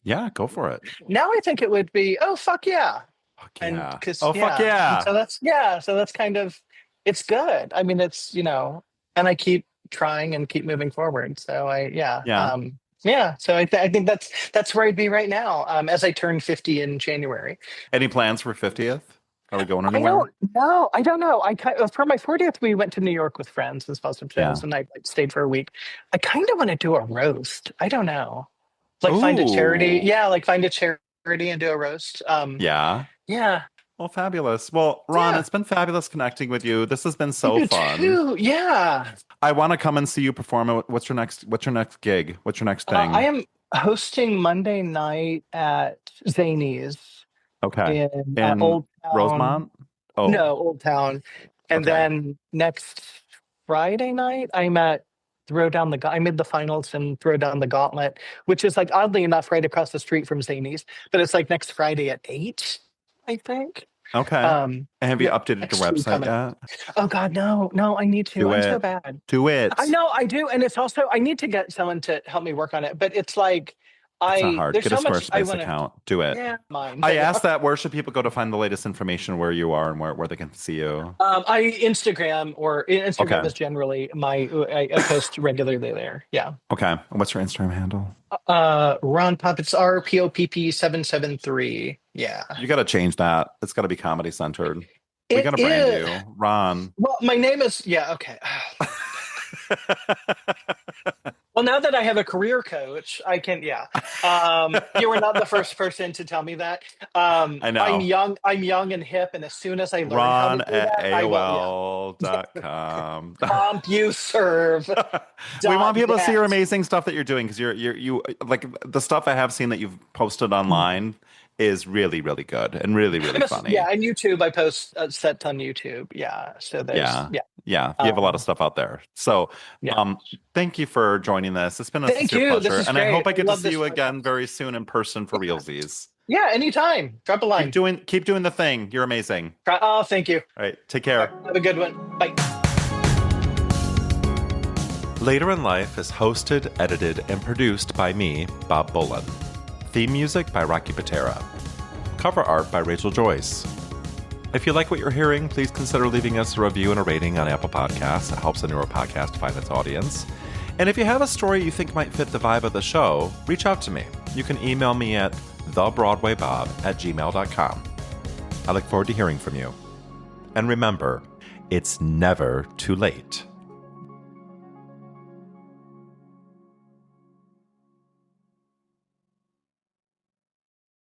Yeah, go for it. Now I think it would be, oh fuck yeah. Fuck And yeah. because Oh, fuck yeah, and yeah. so that's kind of it's good. I mean, it's, and I keep trying and keep moving forward. So Yeah. yeah. So I think that's where I'd be right now. As I turn 50 in January. Any plans for 50th? Are we going I anywhere? don't know. I don't know. For my 40th, we went to New York with friends and saw some Yeah. shows, and I like, stayed for a week. I kind of want to do a roast. I don't know. Like find a charity. Ooh. Yeah, like find a charity and do a roast. Yeah. Yeah. Well, fabulous. Well, Ron, Yeah. it's been fabulous connecting with you. This has been so You fun. too. Yeah. I want to come and see you perform. What's your next gig? What's your next thing? I am hosting Monday night at Zanies Okay. in In Old Town. Rosemont? Oh, No, Old Town. And okay. then next Friday night, I'm at I made the finals and Throw Down the Gauntlet, which is like oddly enough right across the street from Zanies, but it's like next Friday at 8, I think. Okay. And have you updated the next week website coming. yet? Oh God, no, I need to. Do I'm so it. bad. Do it. I know I do, and it's also I need to get someone to help me work on it. But it's like It's not hard. there's Get a so much I Squarespace want to. account. Do it. Yeah, mine. I asked that. Where should people go to find the latest information where you are and where they can see you? Instagram Okay. is generally I post regularly there. Yeah. Okay. And what's your Instagram handle? Ron Popp. It's RPOPP773. Yeah. You got to change that. It's got to be comedy centered. We It got to brand is. you, Ron. Well, my name is okay. Well, now that I have a career coach, I can. Yeah. You were not the first person to tell me that. I know. I'm young and hip, and as soon as I learn Ron how to do at that, I will. Yeah. AOL.com. CompuServe. We want people to see your .net. amazing stuff that you're doing because you like the stuff I have seen that you've posted online is really, really good and really, really funny. Yeah, and YouTube, I post sets on YouTube. Yeah, so there's Yeah. You have a lot of stuff out there. So, Yeah. Thank you for joining this. It's been a Thank sincere you. This pleasure, is and I great. hope I I get to love see this you again podcast. very soon in person for realsies. Yeah, anytime. Drop a line. Keep doing the thing. You're amazing. Oh, thank you. All right, take care. Have a good one. Bye. Later in Life is hosted, edited, and produced by me, Bob Bullen. Theme music by Rocky Patera. Cover art by Rachel Joyce. If you like what you're hearing, please consider leaving us a review and a rating on Apple Podcasts. It helps a newer podcast find its audience. And if you have a story you think might fit the vibe of the show, reach out to me. You can email me at thebroadwaybob@gmail.com. I look forward to hearing from you. And remember, it's never too late